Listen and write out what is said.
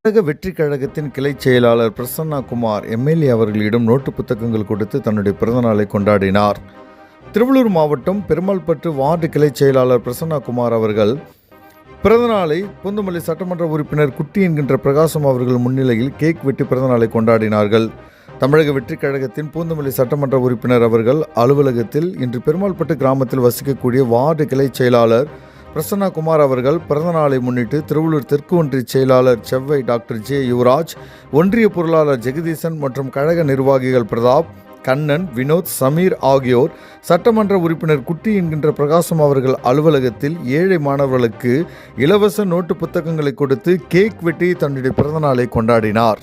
தமிழக வெற்றிக் கழகத்தின் கிளைச் செயலாளர் பிரசன்னா குமார் எம்எல்ஏ அவர்களிடம் நோட்டு புத்தகங்கள் கொடுத்து தன்னுடைய பிறந்தநாளை கொண்டாடினார். திருவள்ளூர் மாவட்டம் பெருமாள்பட்டு வார்டு கிளைச் செயலாளர் பிரசன்னா குமார் அவர்கள் பிறந்தநாளை பூந்தமல்லி சட்டமன்ற உறுப்பினர் குட்டி என்கின்ற பிரகாசம் அவர்கள் முன்னிலையில் கேக் வெட்டி பிறந்தநாளை கொண்டாடினார்கள். தமிழக வெற்றிக் கழகத்தின் பூந்தமல்லி சட்டமன்ற உறுப்பினர் அவர்கள் அலுவலகத்தில் இன்று பெருமாள்பட்டு கிராமத்தில் வசிக்கக்கூடிய வார்டு கிளைச் செயலாளர் பிரசன்னா குமார் அவர்கள் பிறந்தநாளை முன்னிட்டு திருவள்ளூர் தெற்கு ஒன்றிய செயலாளர் செவ்வை டாக்டர் ஜே யுவராஜ், ஒன்றிய பொருளாளர் ஜெகதீசன் மற்றும் கழக நிர்வாகிகள் பிரதாப், கண்ணன், வினோத், சமீர் ஆகியோர் சட்டமன்ற உறுப்பினர் குட்டி என்கின்ற பிரகாசம் அவர்கள் அலுவலகத்தில் ஏழை மாணவர்களுக்கு இலவச நோட்டு புத்தகங்களை கொடுத்து கேக் வெட்டி தன்னுடைய பிறந்தநாளை கொண்டாடினார்.